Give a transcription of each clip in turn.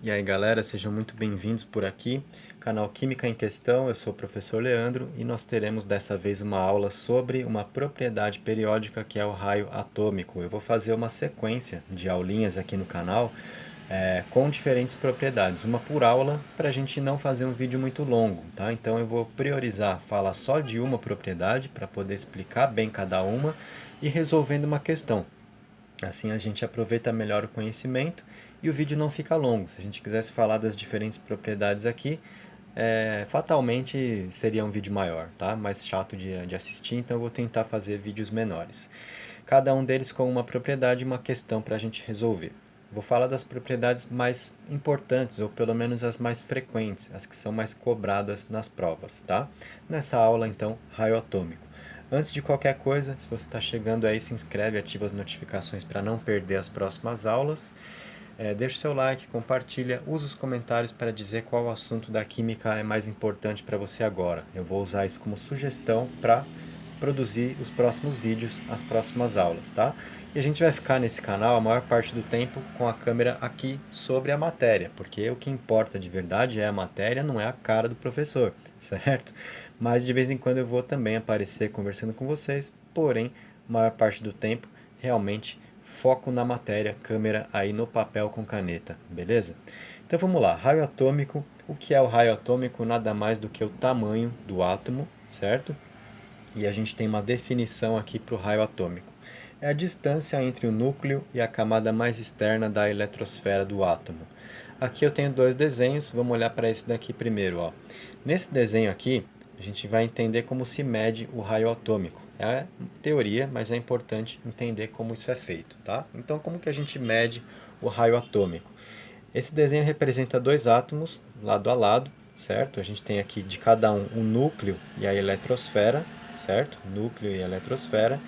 E aí galera, sejam muito bem-vindos por aqui, canal Química em Questão, eu sou o professor Leandro e nós teremos dessa vez uma aula sobre uma propriedade periódica que é o raio atômico. Eu vou fazer uma sequência de aulinhas aqui no canal com diferentes propriedades, uma por aula, para a gente não fazer um vídeo muito longo, tá? Então eu vou priorizar falar só de uma propriedade para poder explicar bem cada uma e resolvendo uma questão. Assim a gente aproveita melhor o conhecimento e o vídeo não fica longo. Se a gente quisesse falar das diferentes propriedades aqui, fatalmente seria um vídeo maior, tá? Mais chato de assistir, então eu vou tentar fazer vídeos menores. Cada um deles com uma propriedade e uma questão para a gente resolver. Vou falar das propriedades mais importantes, ou pelo menos as mais frequentes, as que são mais cobradas nas provas, tá? Nessa aula, então, raio atômico. Antes de qualquer coisa, se você está chegando aí, se inscreve, ativa as notificações para não perder as próximas aulas. Deixa o seu like, compartilha, usa os comentários para dizer qual assunto da química é mais importante para você agora. Eu vou usar isso como sugestão para produzir os próximos vídeos, as próximas aulas, tá? E a gente vai ficar nesse canal a maior parte do tempo com a câmera aqui sobre a matéria, porque o que importa de verdade é a matéria, não é a cara do professor, certo? Mas de vez em quando eu vou também aparecer conversando com vocês, porém, a maior parte do tempo, realmente, foco na matéria, câmera aí no papel com caneta, beleza? Então vamos lá, raio atômico. O que é o raio atômico? Nada mais do que o tamanho do átomo, certo? E a gente tem uma definição aqui para o raio atômico. É a distância entre o núcleo e a camada mais externa da eletrosfera do átomo. Aqui eu tenho dois desenhos, vamos olhar para esse daqui primeiro. Ó. Nesse desenho aqui, a gente vai entender como se mede o raio atômico. É teoria, mas é importante entender como isso é feito. Tá? Então, como que a gente mede o raio atômico? Esse desenho representa dois átomos lado a lado, certo? A gente tem aqui de cada um o núcleo e a eletrosfera, certo? Núcleo e eletrosfera.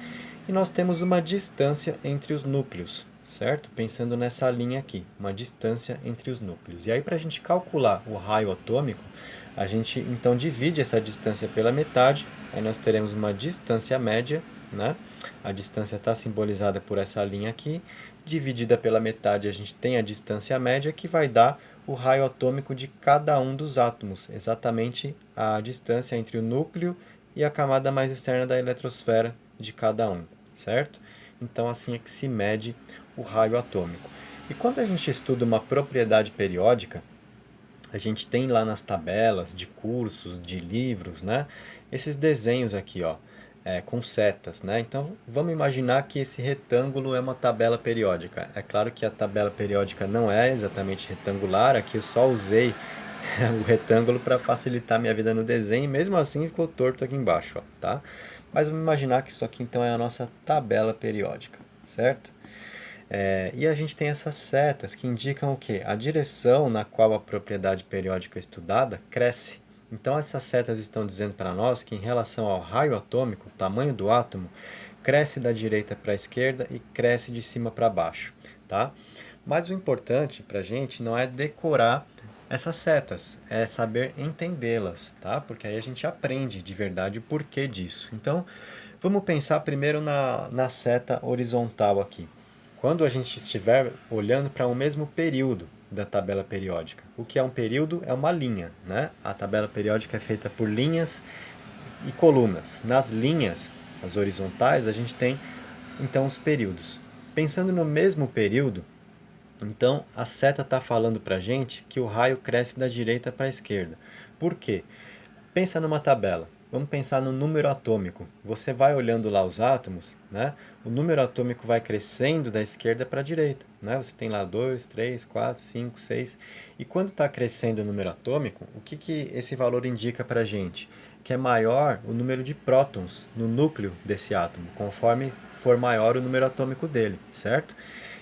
E nós temos uma distância entre os núcleos, certo? Pensando nessa linha aqui, uma distância entre os núcleos. E aí, para a gente calcular o raio atômico, a gente então divide essa distância pela metade, aí nós teremos uma distância média, né? A distância está simbolizada por essa linha aqui, dividida pela metade a gente tem a distância média, que vai dar o raio atômico de cada um dos átomos, exatamente a distância entre o núcleo e a camada mais externa da eletrosfera de cada um, certo? Então assim é que se mede o raio atômico. E quando a gente estuda uma propriedade periódica, a gente tem lá nas tabelas de cursos, de livros, né? Esses desenhos aqui, ó, com setas, né? Então, vamos imaginar que esse retângulo é uma tabela periódica. É claro que a tabela periódica não é exatamente retangular, aqui eu só usei o retângulo para facilitar minha vida no desenho, e mesmo assim ficou torto aqui embaixo, ó, tá? Mas vamos imaginar que isso aqui então é a nossa tabela periódica, certo? E a gente tem essas setas que indicam o quê? A direção na qual a propriedade periódica estudada cresce. Então essas setas estão dizendo para nós que em relação ao raio atômico, o tamanho do átomo, cresce da direita para a esquerda e cresce de cima para baixo, tá? Mas o importante para a gente não é decorar essas setas, é saber entendê-las, tá? Porque aí a gente aprende de verdade o porquê disso. Então, vamos pensar primeiro na seta horizontal aqui. Quando a gente estiver olhando para o mesmo período da tabela periódica. O que é um período? É uma linha, né? A tabela periódica é feita por linhas e colunas. Nas linhas, as horizontais, a gente tem então os períodos. Pensando no mesmo período, então a seta está falando para a gente que o raio cresce da direita para a esquerda. Por quê? Pensa numa tabela. Vamos pensar no número atômico. Você vai olhando lá os átomos, né? O número atômico vai crescendo da esquerda para a direita, né? Você tem lá 2, 3, 4, 5, 6. E quando está crescendo o número atômico, o que, que esse valor indica para a gente? Que é maior o número de prótons no núcleo desse átomo, conforme for maior o número atômico dele, certo?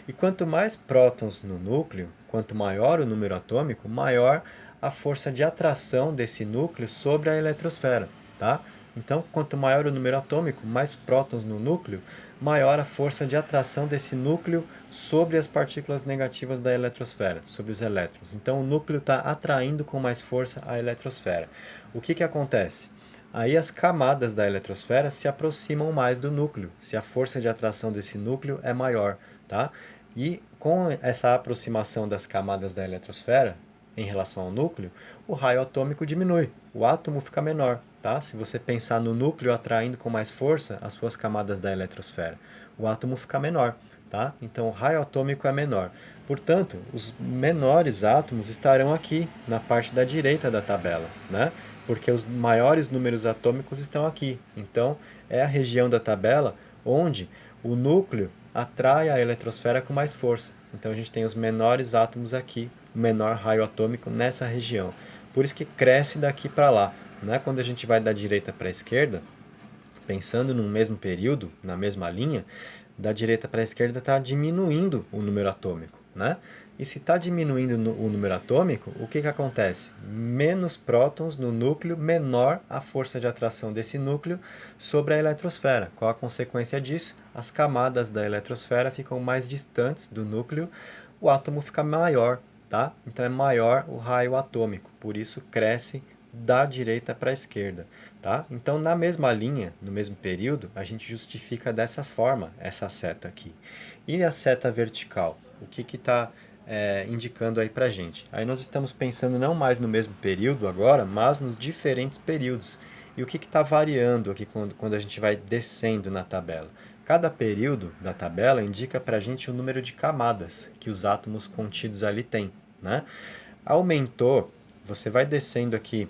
E quanto mais prótons no núcleo, quanto maior o número atômico, maior a força de atração desse núcleo sobre a eletrosfera, tá? Então, quanto maior o número atômico, mais prótons no núcleo, maior a força de atração desse núcleo sobre as partículas negativas da eletrosfera, sobre os elétrons. Então, o núcleo está atraindo com mais força a eletrosfera. O que, que acontece? Aí as camadas da eletrosfera se aproximam mais do núcleo, se a força de atração desse núcleo é maior, tá? E com essa aproximação das camadas da eletrosfera em relação ao núcleo, o raio atômico diminui, o átomo fica menor, tá? Se você pensar no núcleo atraindo com mais força as suas camadas da eletrosfera, o átomo fica menor, tá? Então o raio atômico é menor. Portanto, os menores átomos estarão aqui na parte da direita da tabela, né? Porque os maiores números atômicos estão aqui. Então, é a região da tabela onde o núcleo atrai a eletrosfera com mais força. Então a gente tem os menores átomos aqui, o menor raio atômico nessa região. Por isso que cresce daqui para lá. Não é quando a gente vai da direita para a esquerda, pensando no mesmo período, na mesma linha, da direita para a esquerda está diminuindo o número atômico, né? E se está diminuindo o número atômico, o que acontece? Menos prótons no núcleo, menor a força de atração desse núcleo sobre a eletrosfera. Qual a consequência disso? As camadas da eletrosfera ficam mais distantes do núcleo, o átomo fica maior, tá? Então é maior o raio atômico, por isso cresce da direita para a esquerda, tá? Então, na mesma linha, no mesmo período, a gente justifica dessa forma essa seta aqui. E a seta vertical? O que está indicando aí para a gente? Aí nós estamos pensando não mais no mesmo período agora, mas nos diferentes períodos. E o que está variando aqui quando a gente vai descendo na tabela? Cada período da tabela indica para a gente o número de camadas que os átomos contidos ali têm, né? Aumentou, você vai descendo aqui,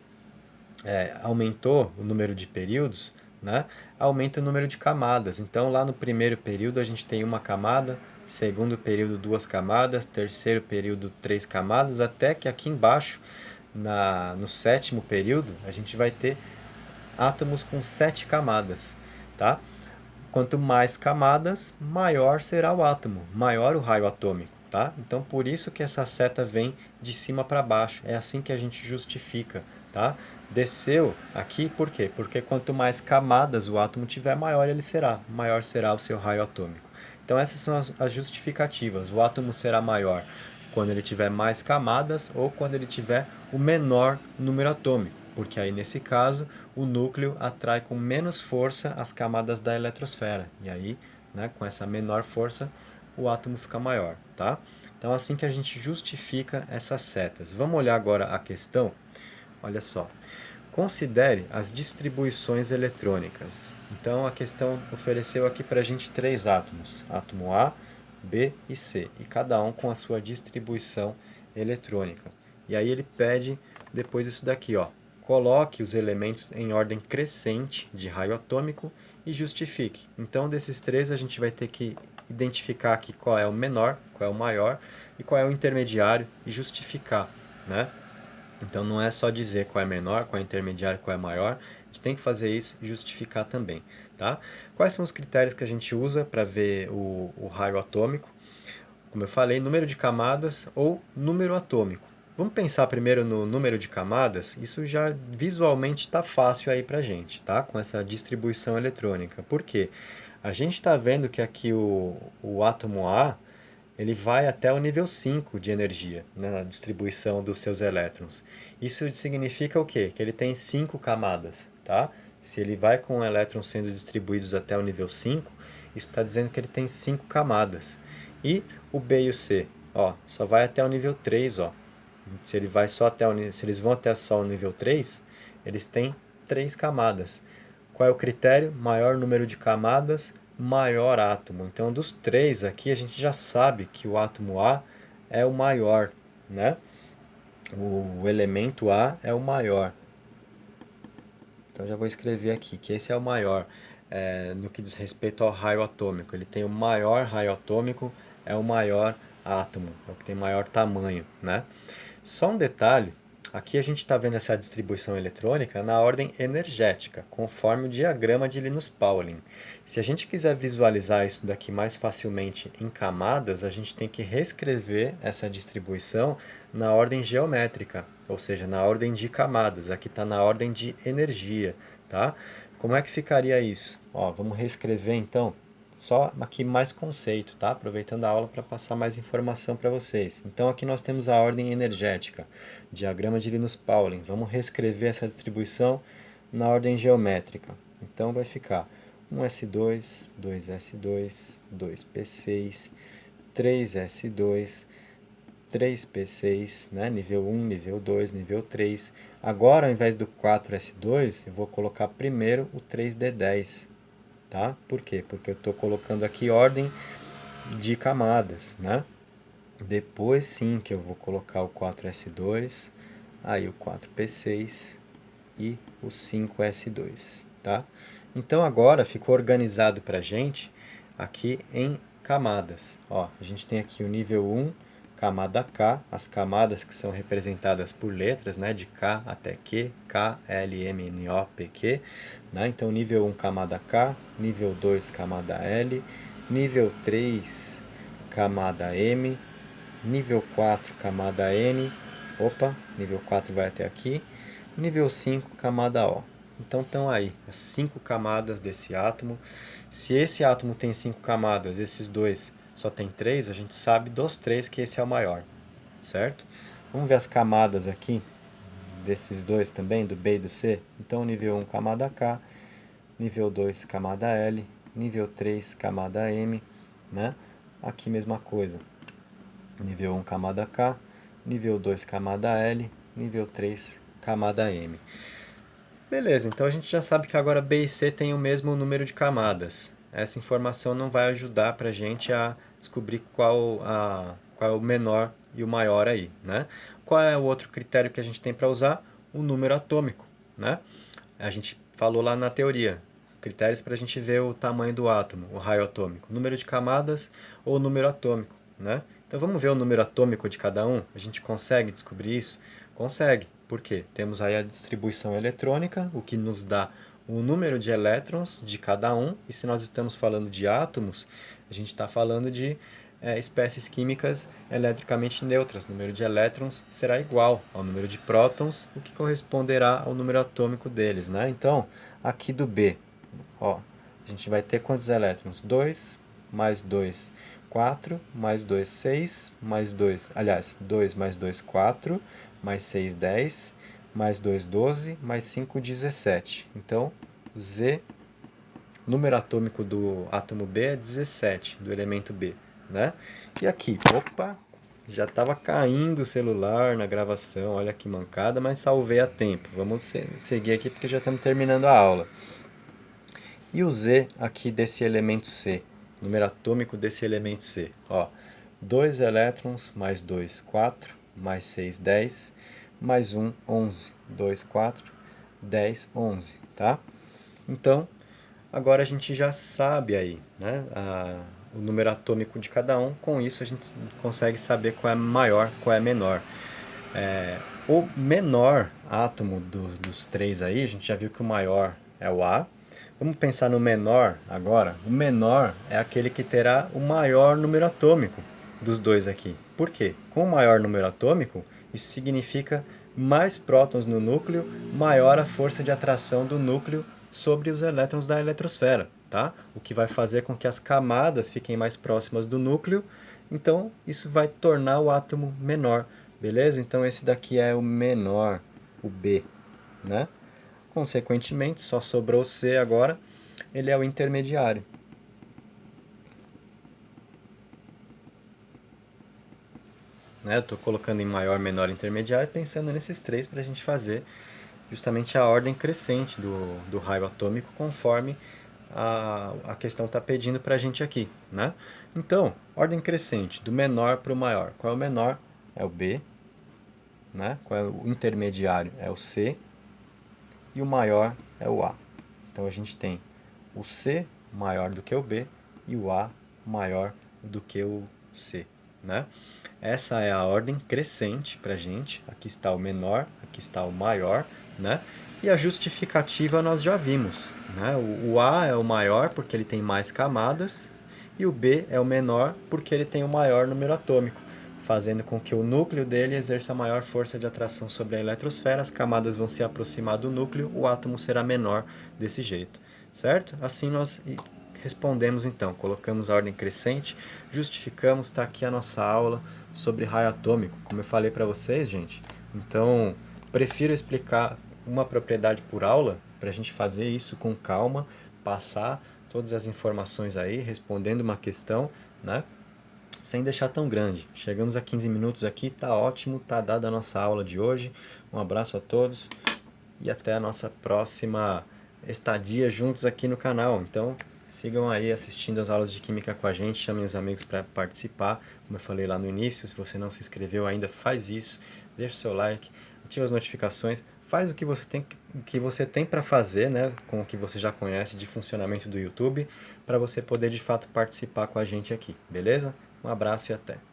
aumentou o número de períodos, né? Aumenta o número de camadas. Então, lá no primeiro período, a gente tem uma camada, segundo período, duas camadas, terceiro período, três camadas, até que aqui embaixo, no sétimo período, a gente vai ter átomos com sete camadas, tá? Quanto mais camadas, maior será o átomo, maior o raio atômico, tá? Então, por isso que essa seta vem de cima para baixo. É assim que a gente justifica, tá? Desceu aqui, por quê? Porque quanto mais camadas o átomo tiver, maior será o seu raio atômico. Então, essas são as justificativas. O átomo será maior quando ele tiver mais camadas ou quando ele tiver o menor número atômico, porque aí nesse caso o núcleo atrai com menos força as camadas da eletrosfera, e aí, né, com essa menor força, o átomo fica maior, tá? Então, assim que a gente justifica essas setas. Vamos olhar agora a questão? Olha só. Considere as distribuições eletrônicas. Então, a questão ofereceu aqui para a gente três átomos: átomo A, B e C, e cada um com a sua distribuição eletrônica. E aí ele pede depois isso daqui, ó. Coloque os elementos em ordem crescente de raio atômico e justifique. Então, desses três, a gente vai ter que identificar aqui qual é o menor, qual é o maior e qual é o intermediário e justificar, né? Então não é só dizer qual é menor, qual é intermediário, qual é maior, a gente tem que fazer isso e justificar também, tá? Quais são os critérios que a gente usa para ver o raio atômico? Como eu falei, número de camadas ou número atômico. Vamos pensar primeiro no número de camadas, isso já visualmente está fácil aí para a gente, tá? Com essa distribuição eletrônica. Por quê? A gente está vendo que aqui o átomo A, ele vai até o nível 5 de energia, né, na distribuição dos seus elétrons. Isso significa o quê? Que ele tem 5 camadas, tá? Se ele vai com elétrons sendo distribuídos até o nível 5, isso está dizendo que ele tem 5 camadas. E o B e o C, ó, só vai até o nível 3, ó. Se eles vão até só o nível 3, eles têm 3 camadas. Qual é o critério? Maior número de camadas, maior átomo. Então, dos três aqui, a gente já sabe que o átomo A é o maior, né? O elemento A é o maior. Então, já vou escrever aqui que esse é o maior, no que diz respeito ao raio atômico. Ele tem o maior raio atômico, é o maior átomo, é o que tem maior tamanho, né? Só um detalhe, aqui a gente está vendo essa distribuição eletrônica na ordem energética, conforme o diagrama de Linus Pauling. Se a gente quiser visualizar isso daqui mais facilmente em camadas, a gente tem que reescrever essa distribuição na ordem geométrica, ou seja, na ordem de camadas. Aqui está na ordem de energia, tá? Como é que ficaria isso? Ó, vamos reescrever então. Só aqui mais conceito, tá? Aproveitando a aula para passar mais informação para vocês. Então aqui nós temos a ordem energética, diagrama de Linus Pauling. Vamos reescrever essa distribuição na ordem geométrica. Então vai ficar 1s2, 2s2, 2p6, 3s2, 3p6, né? Nível 1, nível 2, nível 3. Agora, ao invés do 4s2, eu vou colocar primeiro o 3d10, tá? Por quê? Porque eu estou colocando aqui ordem de camadas, né? Depois sim que eu vou colocar o 4s2, aí o 4p6 e o 5s2, tá? Então agora ficou organizado para a gente aqui em camadas. Ó, a gente tem aqui o nível 1, camada K, as camadas que são representadas por letras, né, de K até Q, K, L, M, N, O, P, Q, né? Então nível 1, camada K, nível 2, camada L, nível 3, camada M, nível 4, camada N, opa, nível 4 vai até aqui, nível 5, camada O. Então estão aí as 5 camadas desse átomo. Se esse átomo tem 5 camadas, esses dois só tem 3, a gente sabe dos 3 que esse é o maior, certo? Vamos ver as camadas aqui desses dois também, do B e do C. Então nível 1, camada K, nível 2, camada L, nível 3, camada M, né? Aqui mesma coisa. Nível 1, camada K, nível 2, camada L, nível 3, camada M. Beleza, então a gente já sabe que agora B e C têm o mesmo número de camadas. Essa informação não vai ajudar para a gente a descobrir qual é o menor e o maior aí, né? Qual é o outro critério que a gente tem para usar? O número atômico, né? A gente falou lá na teoria, critérios para a gente ver o tamanho do átomo, o raio atômico, número de camadas ou número atômico, né? Então vamos ver o número atômico de cada um? A gente consegue descobrir isso? Consegue. Por quê? Temos aí a distribuição eletrônica, o que nos dá o número de elétrons de cada um, e se nós estamos falando de átomos, a gente está falando de espécies químicas eletricamente neutras. O número de elétrons será igual ao número de prótons, o que corresponderá ao número atômico deles, né? Então, aqui do B, ó, a gente vai ter quantos elétrons? 2 mais 2, 4, mais 2, 6, mais 2, aliás, 2 mais 2, 4, mais 6, 10, mais 2, 12, mais 5, 17. Então, Z, número atômico do átomo B é 17, do elemento B, né? E aqui, opa, já estava caindo o celular na gravação, olha que mancada, mas salvei a tempo. Vamos seguir aqui porque já estamos terminando a aula. E o Z aqui desse elemento C, número atômico desse elemento C, ó, 2 elétrons, mais 2, 4, mais 6, 10, mais 1, 11, 2, 4, 10, 11, tá? Então, agora a gente já sabe aí, né, o número atômico de cada um, com isso a gente consegue saber qual é maior, qual é menor. O menor átomo dos três aí, a gente já viu que o maior é o A. Vamos pensar no menor agora. O menor é aquele que terá o maior número atômico dos dois aqui. Por quê? Com o maior número atômico, isso significa mais prótons no núcleo, maior a força de atração do núcleo sobre os elétrons da eletrosfera, tá? O que vai fazer com que as camadas fiquem mais próximas do núcleo, então isso vai tornar o átomo menor, beleza? Então esse daqui é o menor, o B, né? Consequentemente, só sobrou o C agora, ele é o intermediário. Né? Eu estou colocando em maior, menor, intermediário, pensando nesses três para a gente fazer justamente a ordem crescente do raio atômico conforme a questão está pedindo para a gente aqui, né? Então, ordem crescente, do menor para o maior. Qual é o menor? É o B, né? Qual é o intermediário? É o C, e o maior é o A. Então a gente tem o C maior do que o B e o A maior do que o C, né? Essa é a ordem crescente para a gente. Aqui está o menor, aqui está o maior, né? E a justificativa nós já vimos, né? O A é o maior porque ele tem mais camadas e o B é o menor porque ele tem o maior número atômico, fazendo com que o núcleo dele exerça maior força de atração sobre a eletrosfera, as camadas vão se aproximar do núcleo, o átomo será menor desse jeito, certo? Assim nós respondemos então, colocamos a ordem crescente, justificamos, está aqui a nossa aula sobre raio atômico, como eu falei para vocês, gente. Então, prefiro explicar uma propriedade por aula, para a gente fazer isso com calma, passar todas as informações aí, respondendo uma questão, né? sem deixar tão grande. Chegamos a 15 minutos aqui, tá ótimo, tá dada a nossa aula de hoje. Um abraço a todos e até a nossa próxima estadia juntos aqui no canal. Então, sigam aí assistindo as aulas de Química com a gente, chamem os amigos para participar. Como eu falei lá no início, se você não se inscreveu ainda, faz isso, deixa o seu like, ativa as notificações, faz o que você tem para fazer, né, com o que você já conhece de funcionamento do YouTube, para você poder de fato participar com a gente aqui, beleza? Um abraço e até!